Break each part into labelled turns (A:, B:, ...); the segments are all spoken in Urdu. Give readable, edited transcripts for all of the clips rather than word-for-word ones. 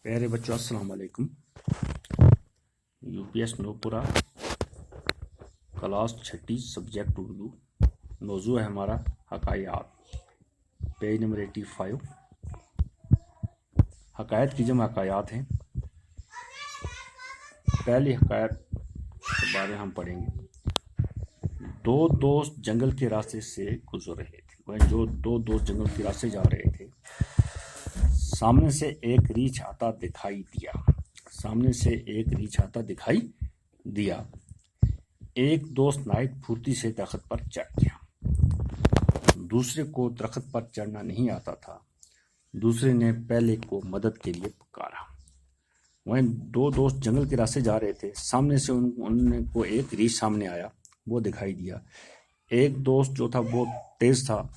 A: پیارے بچوں السلام علیکم۔ UPS Nowpora class 6 subject Urdu, موضوع ہے ہمارا حکایات، پیج نمبر 85۔ حکایت کی جمع حکایات ہیں۔ پہلی حکایت کے بارے میں ہم پڑھیں گے۔ دو دوست جنگل کے راستے سے گزر رہے تھے۔ دو دوست جنگل کے راستے جا رہے تھے، سامنے سے ایک ریچھ آتا دکھائی دیا۔ ایک دوست نہایت پھرتی سے درخت پر چڑھ گیا۔ دوسرے کو درخت پر چڑھنا نہیں آتا تھا۔ دوسرے نے پہلے کو مدد کے لیے پکارا۔ دو دوست جنگل کے راستے جا رہے تھے، سامنے سے ان کو ایک ریچھ سامنے آیا، وہ دکھائی دیا۔ ایک دوست جو تھا وہ تیز تھا،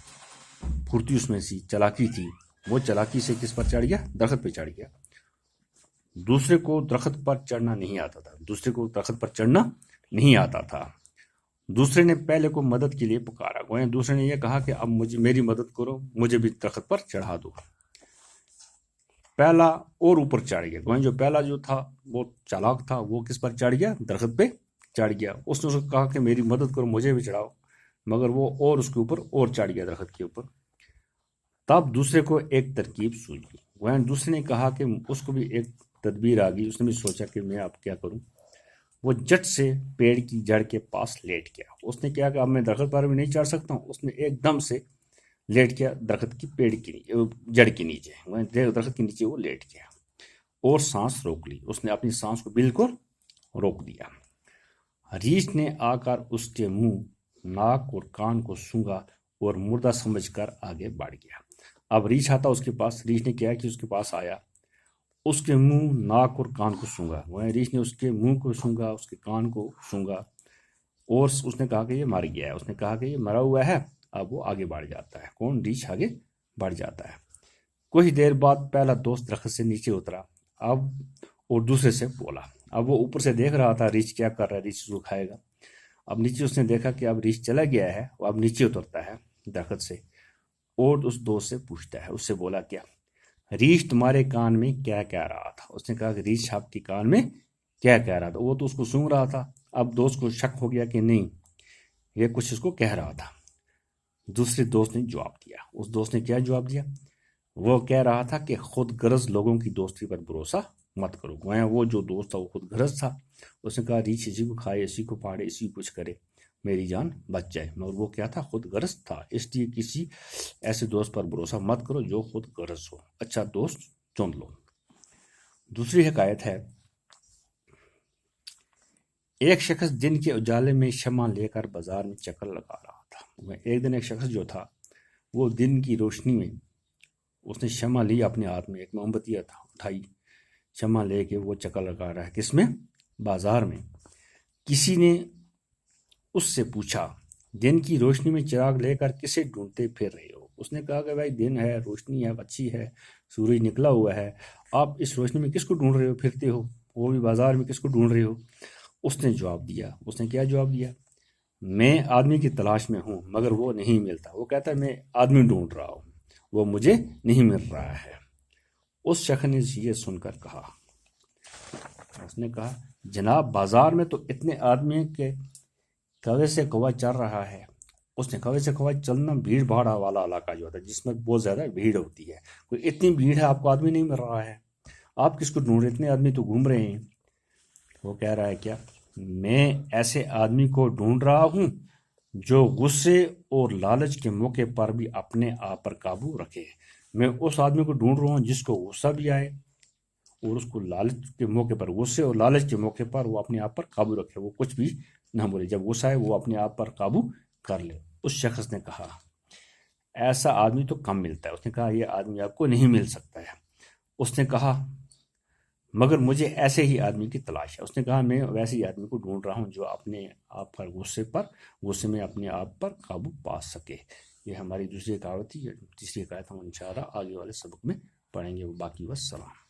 A: پھرتی اس میں سی، چالاکی تھی، وہ چالاکی سے کس پر چڑھ گیا؟ درخت پہ چڑھ گیا۔ دوسرے کو درخت پر چڑھنا نہیں آتا تھا۔ دوسرے نے پہلے کو مدد کے لیے پکارا۔ دوسرے نے یہ کہا کہ اب میری مدد کرو، مجھے بھی درخت پر چڑھا دو۔ پہلا اور اوپر چڑھ گیا۔ جو پہلا جو تھا وہ چالاک تھا، وہ کس پر چڑھ گیا؟ درخت پہ چڑھ گیا۔ اس نے کہا کہ میری مدد کرو، مجھے بھی چڑھاؤ، مگر وہ اور اس کے اوپر اور چڑھ گیا، درخت کے اوپر۔ تب دوسرے کو ایک ترکیب سوجھی۔ دوسرے نے کہا کہ اس کو بھی ایک تدبیر آ گئی، اس نے بھی سوچا کہ میں اب کیا کروں۔ وہ جٹ سے پیڑ کی جڑ کے پاس لیٹ گیا۔ اس نے کیا کہ اب میں درخت پر بھی نہیں چڑھ سکتا ہوں۔ اس نے ایک دم سے لیٹ گیا درخت کی جڑ کے نیچے، درخت کے نیچے وہ لیٹ گیا اور سانس روک لی۔ اس نے اپنی سانس کو بالکل روک دیا۔ ریچھ نے آ کر اس کے منہ، ناک اور کان کو سونگھا اور مردہ سمجھ کر آگے بڑھ گیا۔ اب ریچھ آتا اس کے پاس، ریچھ نے کیا کہ اس کے پاس آیا، اس کے منہ، ناک اور کان کو سونگھا۔ ریچھ نے اس کے منہ کو سونگھا، اس کے کان کو سونگھا اور اس نے کہا کہ یہ مر گیا ہے۔ اس نے کہا کہ یہ مرا ہوا ہے۔ اب وہ آگے بڑھ جاتا ہے، ریچھ آگے بڑھ جاتا ہے۔ کچھ دیر بعد پہلا دوست درخت سے نیچے اترا اور دوسرے سے بولا۔ اب وہ اوپر سے دیکھ رہا تھا ریچھ کیا کر رہا ہے، ریچھ اس کو کھائے گا۔ اب نیچے اس نے دیکھا کہ اب ریچھ چلا گیا ہے، وہ اب نیچے اترتا ہے درخت سے اور اس دوست سے پوچھتا ہے، اس سے بولا کیا ریچھ تمہارے کان میں کیا کہہ رہا تھا؟ اس نے کہا کہ ریچھ آپ کے کان میں کیا کہہ رہا تھا؟ وہ تو اس کو سونگ رہا تھا۔ اب دوست کو شک ہو گیا کہ نہیں، یہ کچھ اس کو کہہ رہا تھا۔ دوسرے دوست نے جواب دیا۔ اس دوست نے کیا جواب دیا؟ وہ کہہ رہا تھا کہ خود غرض لوگوں کی دوستی پر بھروسہ مت کرو۔ وہ جو دوست تھا وہ خود غرض تھا۔ اس نے کہا ریچھ اسی کو کھائے، اسی کو پھاڑے، اسی کو کچھ کرے، میری جان بچ جائے، مگر وہ کیا تھا؟ خود غرض تھا۔ اس لیے کسی ایسے دوست پر بھروسہ مت کرو جو خود غرض ہو، اچھا دوست چن لو۔ دوسری حکایت ہے۔ ایک شخص دن کے اجالے میں شمع لے کر بازار میں چکر لگا رہا تھا۔ ایک دن ایک شخص جو تھا وہ دن کی روشنی میں اس نے شمع لی اپنے ہاتھ میں، ایک موم بتی اٹھائی، شمع لے کے وہ چکر لگا رہا ہے، کس میں؟ بازار میں۔ کسی نے اس سے پوچھا، دن کی روشنی میں چراغ لے کر کسے ڈھونڈتے پھر رہے ہو؟ اس نے کہا کہ بھائی دن ہے، روشنی ہے، اچھی ہے، سورج نکلا ہوا ہے، آپ اس روشنی میں کس کو ڈھونڈ رہے ہو، پھرتے ہو، وہ بھی بازار میں کس کو ڈھونڈ رہے ہو؟ اس نے جواب دیا۔ اس نے کیا جواب دیا؟ میں آدمی کی تلاش میں ہوں مگر وہ نہیں ملتا۔ وہ کہتا ہے میں آدمی ڈھونڈ رہا ہوں، وہ مجھے نہیں مل رہا ہے۔ اس شخص نے یہ سن کر کہا، اس نے کہا جناب بازار میں تو اتنے آدمی کے کوے سے کوہ چل رہا ہے۔ اس نے کوے سے کوہ چلنا بھیڑ بھاڑ والا علاقہ جو ہوتا ہے جس میں بہت زیادہ بھیڑ ہوتی ہے، کوئی اتنی بھیڑ ہے آپ کو آدمی نہیں مل رہا ہے، آپ کس کو ڈھونڈ رہے؟ اتنے آدمی تو گھوم رہے ہیں۔ وہ کہہ رہا ہے کیا میں ایسے آدمی کو ڈھونڈ رہا ہوں جو غصے اور لالچ کے موقع پر بھی اپنے آپ پر قابو رکھے۔ میں اس آدمی کو ڈھونڈ رہا ہوں جس کو غصہ بھی آئے اور اس کو لالچ کے موقع پر، غصے اور لالچ کے موقع پر وہ اپنے آپ پر قابو رکھے، وہ کچھ بھی نہ بولے، جب غصہ آئے وہ اپنے آپ پر قابو کر لے۔ اس شخص نے کہا ایسا آدمی تو کم ملتا ہے۔ اس نے کہا یہ آدمی آپ کو نہیں مل سکتا ہے۔ اس نے کہا مگر مجھے ایسے ہی آدمی کی تلاش ہے۔ اس نے کہا میں ویسے ہی آدمی کو ڈھونڈ رہا ہوں جو اپنے آپ پر غصے میں اپنے آپ پر قابو پا سکے۔ یہ ہماری دوسری حکایت تھی۔ تیسری حکایت ہم انشاءاللہ آگے والے سبق میں پڑھیں گے۔ باقی والسلام۔